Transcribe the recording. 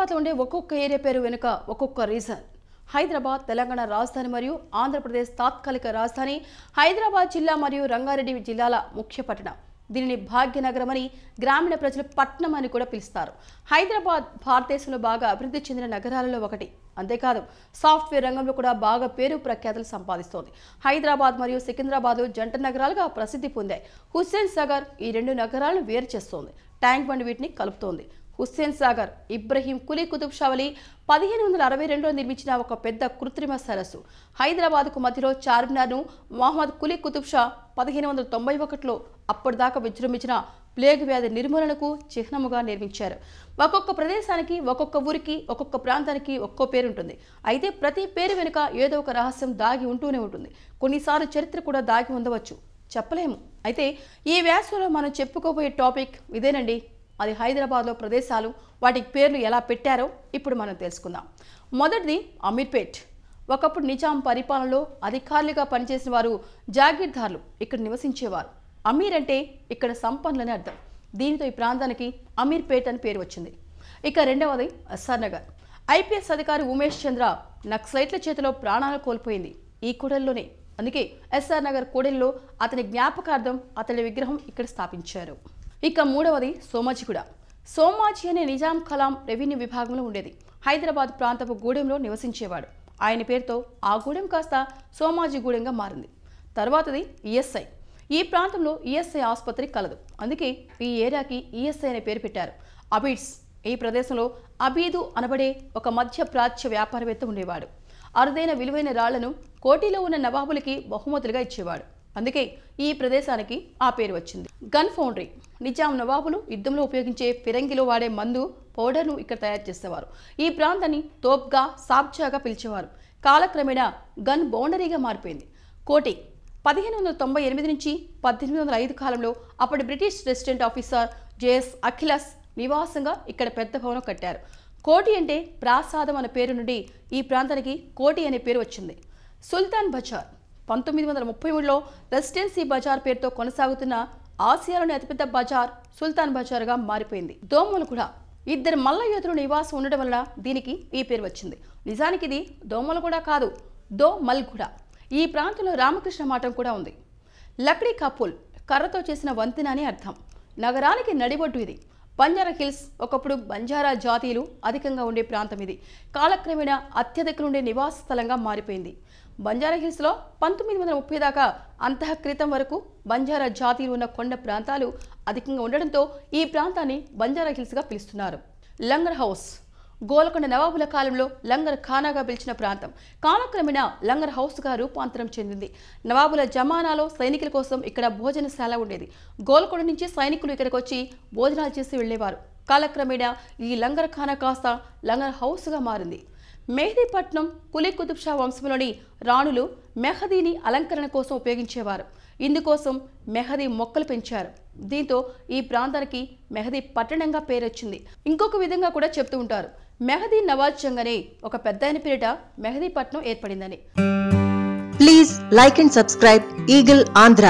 హైదరాబాద్లో ఉండే ఒక్కొక్క ఏరియా పేరు వెనుక ఒక్కొక్క రీజన్. హైదరాబాద్ తెలంగాణ రాజధాని మరియు ఆంధ్రప్రదేశ్ తాత్కాలిక రాజధాని. హైదరాబాద్ జిల్లా మరియు రంగారెడ్డి జిల్లాల ముఖ్య పట్టణం. దీనిని భాగ్యనగరం అని, గ్రామీణ ప్రజలు పట్నం అని కూడా పిలుస్తారు. హైదరాబాద్ భారతదేశంలో బాగా అభివృద్ధి చెందిన నగరాలలో ఒకటి. అంతేకాదు సాఫ్ట్వేర్ రంగంలో కూడా బాగా పేరు ప్రఖ్యాతులు సంపాదిస్తోంది. హైదరాబాద్ మరియు సికింద్రాబాద్ జంట నగరాలుగా ప్రసిద్ధి పొందాయి. హుస్సేన్ సాగర్ ఈ రెండు నగరాలను వేరు చేస్తోంది. ట్యాంక్ బండ్ వీటిని కలుపుతోంది. హుస్సేన్ సాగర్ ఇబ్రహీం కులీ కుతుబ్ షా వలి 1562లో నిర్మించిన ఒక పెద్ద కృత్రిమ సరస్సు. హైదరాబాద్కు మధ్యలో చార్మినార్ను మహమ్మద్ కులీ కుతుబ్ షా 1591లో అప్పటిదాకా విజృంభించిన ప్లేగ్ వ్యాధి నిర్మూలనకు చిహ్నముగా నిర్మించారు. ఒక్కొక్క ప్రదేశానికి, ఒక్కొక్క ఊరికి, ఒక్కొక్క ప్రాంతానికి ఒక్కో పేరు ఉంటుంది. అయితే ప్రతి పేరు వెనుక ఏదో ఒక రహస్యం దాగి ఉంటూనే ఉంటుంది. కొన్నిసార్లు చరిత్ర కూడా దాగి ఉండవచ్చు, చెప్పలేము. అయితే ఈ వ్యాసంలో మనం చెప్పుకోబోయే టాపిక్ ఇదేనండి. అది హైదరాబాద్లో ప్రదేశాలు, వాటికి పేర్లు ఎలా పెట్టారో ఇప్పుడు మనం తెలుసుకుందాం. మొదటిది అమీర్పేట్. ఒకప్పుడు నిజాం పరిపాలనలో అధికారులుగా పనిచేసిన వారు జాగీర్దార్లు ఇక్కడ నివసించేవారు. అమీర్ అంటే ఇక్కడ సంపన్నులని అర్థం. దీనితో ఈ ప్రాంతానికి అమీర్పేట్ అని పేరు వచ్చింది. ఇక రెండవది ఎస్ఆర్ నగర్. ఐపీఎస్ అధికారి ఉమేష్ చంద్ర నక్సలైట్ల చేతిలో ప్రాణాలు కోల్పోయింది ఈ కూడలిలోనే. అందుకే ఎస్ఆర్ నగర్ కూడలిలో అతని జ్ఞాపకార్థం అతడి విగ్రహం ఇక్కడ స్థాపించారు. ఇక మూడవది సోమాజిగూడ. సోమాజీ అనే నిజాం కలాం రెవెన్యూ విభాగంలో ఉండేది. హైదరాబాద్ ప్రాంతపు గూడెంలో నివసించేవాడు. ఆయన పేరుతో ఆ గూడెం కాస్త సోమాజిగూడెంగా మారింది. తర్వాతది ఈఎస్ఐ. ఈ ప్రాంతంలో ఈఎస్ఐ ఆసుపత్రి కలదు. అందుకే ఈ ఏరియాకి ఈఎస్ఐ అనే పేరు పెట్టారు. అబీడ్స్. ఈ ప్రదేశంలో అబీదు అనబడే ఒక మధ్య ప్రాచ్య వ్యాపారవేత్త ఉండేవాడు. అరుదైన విలువైన రాళ్లను కోటిలో ఉన్న నవాబులకి బహుమతులుగా ఇచ్చేవాడు. అందుకే ఈ ప్రదేశానికి ఆ పేరు వచ్చింది. Gun foundry. నిజాం నవాబులు యుద్ధంలో ఉపయోగించే ఫిరంగిలో వాడే మందు పౌడర్ను ఇక్కడ తయారు చేసేవారు. ఈ ప్రాంతాన్ని తోప్గా, సాబ్జాగా పిలిచేవారు. కాలక్రమేణా గన్ బౌండరీగా మారిపోయింది. కోటి. 1598 నుంచి 1805 కాలంలో అప్పటి బ్రిటిష్ రెసిడెంట్ ఆఫీసర్ జేఎస్ అఖిలస్ నివాసంగా ఇక్కడ పెద్ద భవనం కట్టారు. కోటి అంటే ప్రాసాదం అనే పేరు నుండి ఈ ప్రాంతానికి కోటి అనే పేరు వచ్చింది. సుల్తాన్ బజార్. 1933లో రెసిడెన్సీ బజార్ పేరుతో కొనసాగుతున్న ఆసియాలోని అతిపెద్ద బజార్ సుల్తాన్ బజార్గా మారిపోయింది. దోమలగూడ. ఇద్దరు మల్ల యోధులు నివాసం ఉండడం వల్ల దీనికి ఈ పేరు వచ్చింది. నిజానికి ఇది దోమలగూడ కాదు, దోమల్గూడ. ఈ ప్రాంతంలో రామకృష్ణ మఠం కూడా ఉంది. లక్డీ కపుల్. కర్రతో చేసిన వంతెన అని అర్థం. నగరానికి నడిబొడ్డు ఇది. బంజారా హిల్స్. ఒకప్పుడు బంజారా జాతీయులు అధికంగా ఉండే ప్రాంతం ఇది. కాలక్రమేణా అత్యధికులు ఉండే నివాస స్థలంగా మారిపోయింది. బంజారా హిల్స్లో 1930 దాకా అంతఃక్రితం వరకు బంజారా జాతీయులు ఉన్న కొండ ప్రాంతాలు అధికంగా ఉండడంతో ఈ ప్రాంతాన్ని బంజారా హిల్స్గా పిలుస్తున్నారు. లంగర్ హౌస్. గోల్కొండ నవాబుల కాలంలో లంగర్ ఖానాగా పిలిచిన ప్రాంతం కాలక్రమేణా లంగర్ హౌస్గా రూపాంతరం చెందింది. నవాబుల జమానాలో సైనికుల కోసం ఇక్కడ భోజనశాల ఉండేది. గోల్కొండ నుంచి సైనికులు ఇక్కడికి వచ్చి భోజనాలు చేసి వెళ్లేవారు. కాలక్రమేణా ఈ లంగర్ ఖానా కాస్త లంగర్ హౌస్గా మారింది. మెహదీపట్నం. కులీ కుతుబ్ షా వంశంలోని రాణులు మెహదీని అలంకరణ కోసం ఉపయోగించేవారు. ఇందుకోసం మెహదీ మొక్కలు పెంచారు. దీంతో ఈ ప్రాంతానికి మెహదీ పట్టణంగా పేరొచ్చింది. ఇంకొక విధంగా కూడా చెప్తూ ఉంటారు, మెహదీ నవాజ్ జంగ్ అనే ఒక పెద్దాయన పేరిట మెహదీపట్నం ఏర్పడిందని. Please like and subscribe eagle Andhra.